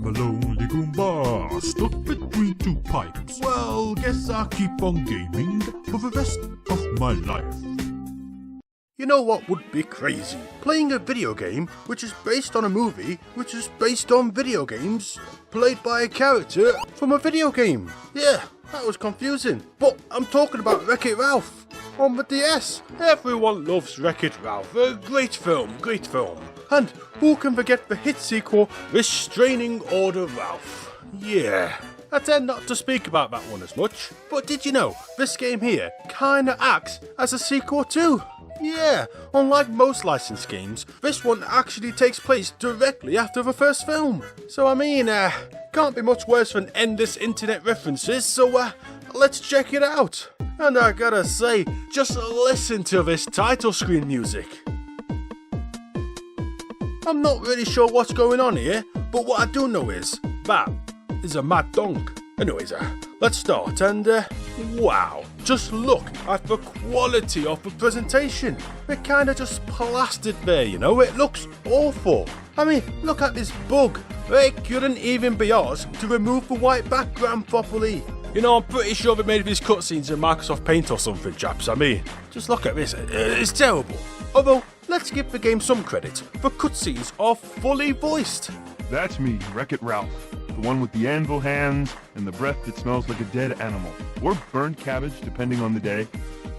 I'm a lonely Goomba, stuck between two pipes. Well, guess I'll keep on gaming for the rest of my life. You know what would be crazy? Playing a video game which is based on a movie which is based on video games played by a character from a video game. Yeah, that was confusing. But I'm talking about Wreck-It Ralph on the DS. Everyone loves Wreck-It Ralph. A great film, great film. And who can forget the hit sequel, Restraining Order Ralph? Yeah. I tend not to speak about that one as much, but did you know this game here kinda acts as a sequel too? Yeah, unlike most licensed games, this one actually takes place directly after the first film. So I mean, can't be much worse than endless internet references, so let's check it out. And I gotta say, just listen to this title screen music. I'm not really sure what's going on here, but what I do know is, that is a mad donk. Anyways, let's start and wow, just look at the quality of the presentation. They're kinda just plastered there, you know, it looks awful. I mean, look at this bug. It couldn't even be asked to remove the white background properly. You know, I'm pretty sure they made these cutscenes in Microsoft Paint or something, chaps. I mean, just look at this, it's terrible. Although, let's give the game some credit, the cutscenes are fully voiced. That's me, Wreck-It Ralph. The one with the anvil hands and the breath that smells like a dead animal. Or burnt cabbage, depending on the day.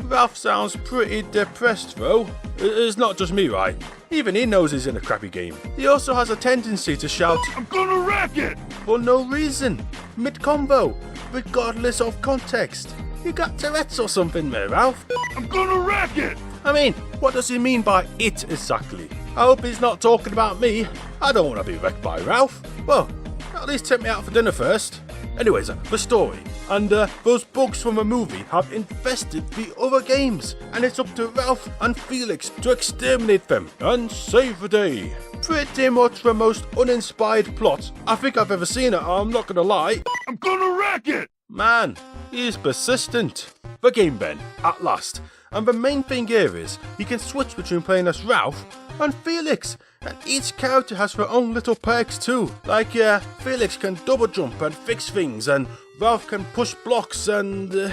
Ralph sounds pretty depressed though. It's not just me, right? Even he knows he's in a crappy game. He also has a tendency to shout, I'm gonna wreck it! For no reason, mid-combo, regardless of context. You got Tourette's or something there, Ralph? I'm gonna wreck it! I mean, what does he mean by it exactly? I hope he's not talking about me. I don't want to be wrecked by Ralph. Well, at least take me out for dinner first. Anyways, the story. And those bugs from the movie have infested the other games. And it's up to Ralph and Felix to exterminate them and save the day. Pretty much the most uninspired plot I think I've ever seen it, I'm not gonna lie. I'm gonna wreck it! Man, he's persistent. The game then, at last. And the main thing here is, you can switch between playing as Ralph and Felix. And each character has their own little perks too. Like, Felix can double jump and fix things, and Ralph can push blocks and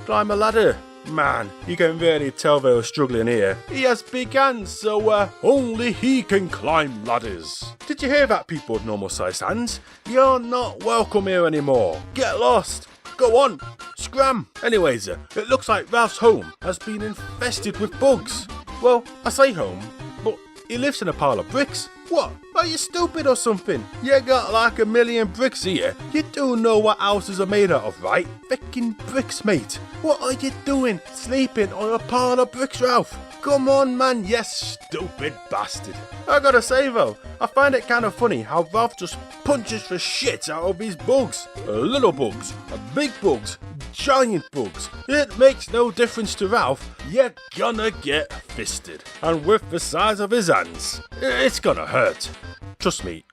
climb a ladder. Man, you can really tell they were struggling here. He has big hands, so only he can climb ladders. Did you hear that, people with normal sized hands? You're not welcome here anymore. Get lost. Go on, scram. Anyways, it looks like Ralph's home has been infested with bugs. Well, I say home, but he lives in a pile of bricks. What? Are you stupid or something? You got like a million bricks here. You do know what houses are made out of, right? Frickin' bricks, mate. What are you doing sleeping on a pile of bricks, Ralph? Come on, man, you stupid bastard. I gotta say though, I find it kind of funny how Ralph just punches the shit out of these bugs. Little bugs, big bugs, giant bugs. It makes no difference to Ralph, you're gonna get fisted. And with the size of his hands, it's gonna hurt. Trust me,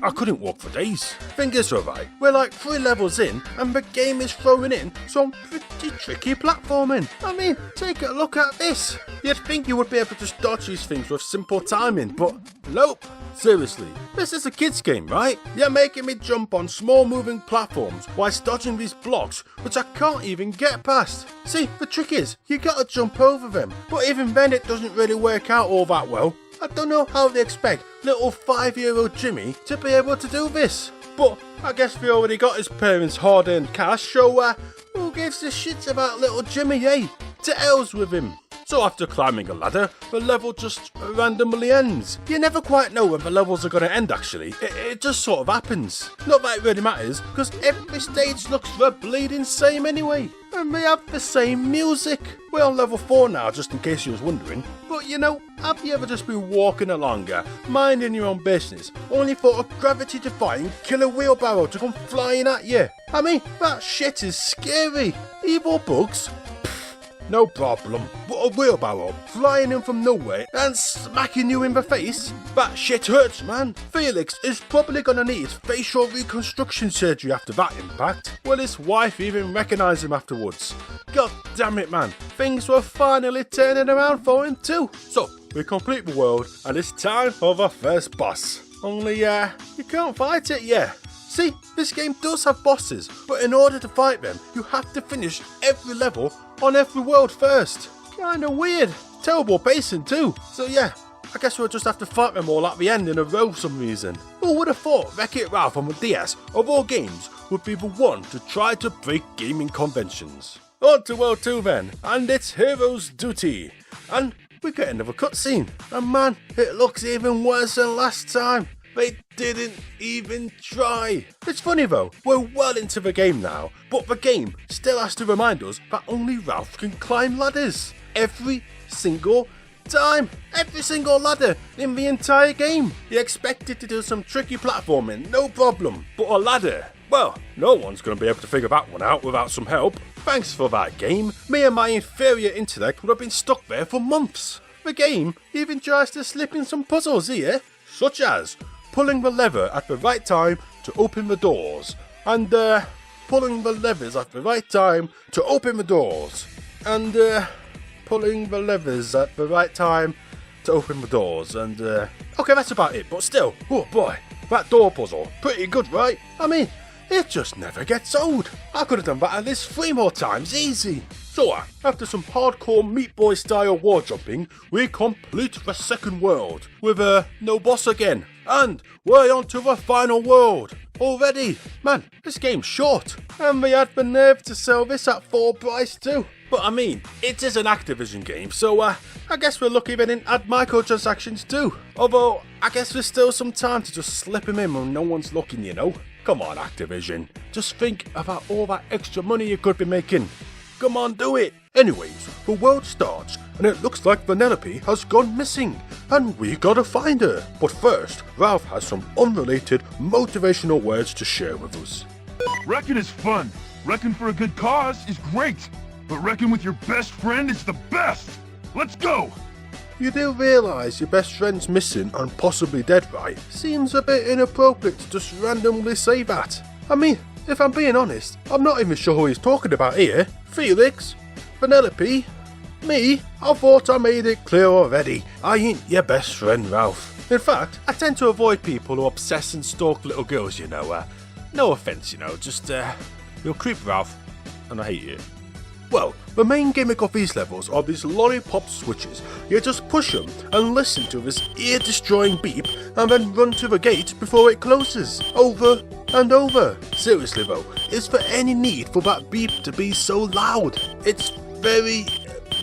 I couldn't walk for days. Thing is though, right, we're like 3 levels in and the game is throwing in some pretty tricky platforming. I mean, take a look at this. You'd think you would be able to just dodge these things with simple timing, but nope. Seriously, this is a kid's game, right? You're making me jump on small moving platforms whilst dodging these blocks, which I can't even get past. See, the trick is, you gotta jump over them, but even then it doesn't really work out all that well. I don't know how they expect little 5-year-old Jimmy to be able to do this. But I guess we already got his parents' hard-earned cash, so who gives a shit about little Jimmy, eh? To hells with him. So after climbing a ladder, the level just randomly ends. You never quite know when the levels are going to end actually, it just sort of happens. Not that it really matters, because every stage looks the bleeding same anyway. And they have the same music. We're on level 4 now, just in case you was wondering. But you know, have you ever just been walking along, minding your own business, only for a gravity-defying killer wheelbarrow to come flying at you? I mean, that shit is scary. Evil bugs? No problem, but a wheelbarrow flying in from nowhere and smacking you in the face? That shit hurts, man. Felix is probably gonna need facial reconstruction surgery after that impact. Will his wife even recognise him afterwards? God damn it, man. Things were finally turning around for him too. So, we complete the world and it's time for the first boss. only you can't fight it yet. See, this game does have bosses, but in order to fight them, you have to finish every level on every world first. Kinda weird. Terrible pacing too. So yeah, I guess we'll just have to fight them all at the end in a row for some reason. Who would have thought Wreck-It Ralph on the DS, of all games, would be the one to try to break gaming conventions? On to World 2 then, and it's Hero's Duty. And we get another cutscene, and man, it looks even worse than last time. They didn't even try. It's funny though, we're well into the game now, but the game still has to remind us that only Ralph can climb ladders. Every single time. Every single ladder in the entire game. You expected to do some tricky platforming, no problem. But a ladder? Well, no one's going to be able to figure that one out without some help. Thanks for that game. Me and my inferior intellect would have been stuck there for months. The game even tries to slip in some puzzles here, such as pulling the lever at the right time to open the doors, and pulling the levers at the right time to open the doors, and pulling the levers at the right time to open the doors, and okay, that's about it, but still, oh boy, that door puzzle, pretty good, right? I mean, it just never gets old. I could have done that at least 3 more times, easy. So after some hardcore Meat Boy style wall jumping, we complete the second world with no boss again. And we're on to the final world already. Man, this game's short. And they had the nerve to sell this at full price too. But I mean, it is an Activision game, so I guess we're lucky they didn't add microtransactions too. Although, I guess there's still some time to just slip them in when no one's looking, you know. Come on, Activision. Just think about all that extra money you could be making. Come on, do it! Anyways, the world starts, and it looks like Vanellope has gone missing, and we gotta find her. But first, Ralph has some unrelated, motivational words to share with us. Wrecking is fun. Wrecking for a good cause is great. But wrecking with your best friend is the best. Let's go! You do realise your best friend's missing and possibly dead, right? Seems a bit inappropriate to just randomly say that. I mean, if I'm being honest, I'm not even sure who he's talking about here. Felix? Vanellope? Me? I thought I made it clear already. I ain't your best friend, Ralph. In fact, I tend to avoid people who obsess and stalk little girls, you know. No offence, you know, just, you're a creep, Ralph, and I hate you. Well, the main gimmick of these levels are these lollipop switches. You just push them and listen to this ear-destroying beep and then run to the gate before it closes. Over and over. Seriously though, is there any need for that beep to be so loud? It's very,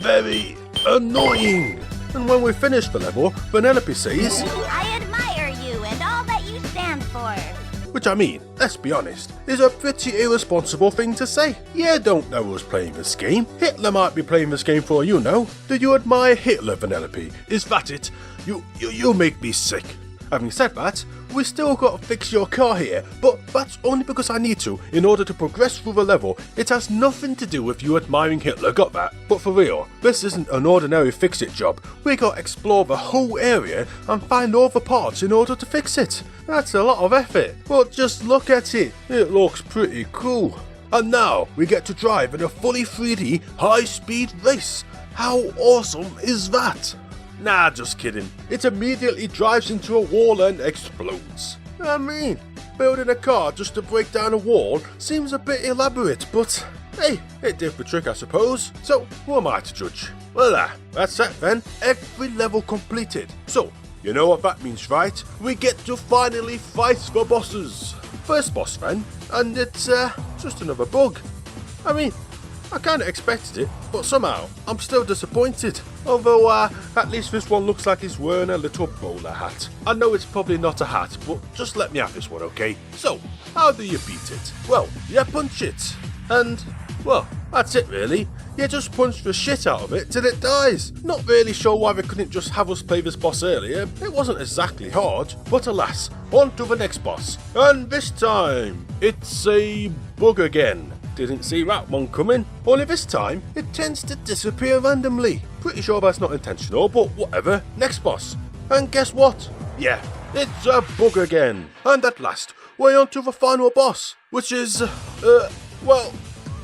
very annoying. And when we finish the level, Vanellope says, I admire you and all that you stand for. Which I mean, let's be honest, is a pretty irresponsible thing to say. You don't know who's playing this game. Hitler might be playing this game for you know. Do you admire Hitler, Vanellope? Is that it? You make me sick. Having said that, we still got to fix your car here, but that's only because I need to in order to progress through the level. It has nothing to do with you admiring Hitler, got that? But for real, this isn't an ordinary fix-it job. We got to explore the whole area and find all the parts in order to fix it. That's a lot of effort, but just look at it. It looks pretty cool. And now we get to drive in a fully 3D high-speed race. How awesome is that? Nah, just kidding. It immediately drives into a wall and explodes. I mean, building a car just to break down a wall seems a bit elaborate, but hey, it did the trick I suppose. So, who am I to judge? Well, that's it then. Every level completed. So, you know what that means, right? We get to finally fight the bosses. First boss then, and it's just another bug. I mean, I kinda expected it, but somehow I'm still disappointed. Although at least this one looks like he's wearing a little bowler hat. I know it's probably not a hat, but just let me have this one, okay? So, how do you beat it? Well, you punch it. And, well, that's it really. You just punch the shit out of it till it dies. Not really sure why they couldn't just have us play this boss earlier. It wasn't exactly hard, but alas, on to the next boss. And this time, it's a bug again. Didn't see that one coming. Only this time, it tends to disappear randomly. Pretty sure that's not intentional, but whatever. Next boss. And guess what? Yeah, it's a bug again. And at last, we're on to the final boss, which is, well,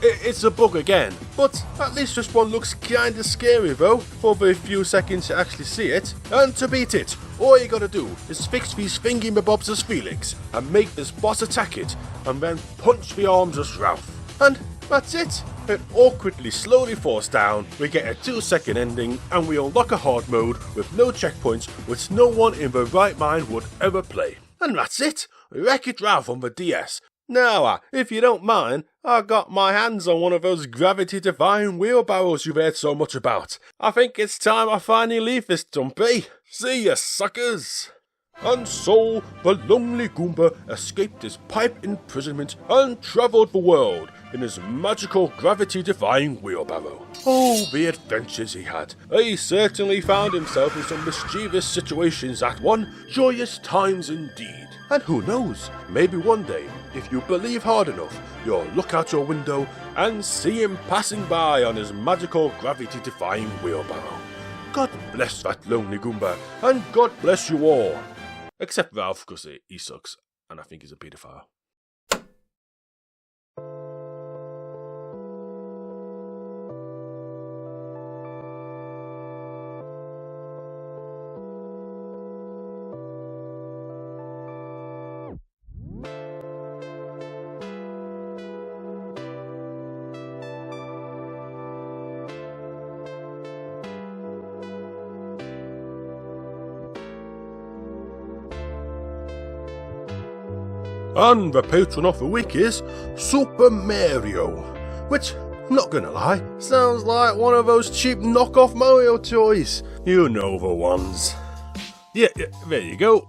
It's a bug again, but at least this one looks kinda scary though, for the few seconds you actually see it. And to beat it, all you gotta do is fix these thingy-mabobs as Felix, and make this boss attack it, and then punch the arms as Ralph. And that's it. It awkwardly slowly falls down, we get a 2-second ending, and we unlock a hard mode with no checkpoints, which no one in their right mind would ever play. And that's it! Wreck-It Ralph on the DS. Now, if you don't mind, I got my hands on one of those gravity-defying wheelbarrows you've heard so much about. I think it's time I finally leave this dumpy. See ya, suckers! And so, the lonely Goomba escaped his pipe imprisonment and travelled the world in his magical gravity-defying wheelbarrow. Oh, the adventures he had. He certainly found himself in some mischievous situations at one. Joyous times indeed. And who knows, maybe one day, if you believe hard enough, you'll look out your window and see him passing by on his magical gravity-defying wheelbarrow. God bless that lonely Goomba, and God bless you all. Except Ralph, because he sucks, and I think he's a paedophile. And the patron of the week is Super Mario, which, not gonna lie, sounds like one of those cheap knockoff Mario toys. You know the ones. Yeah, there you go.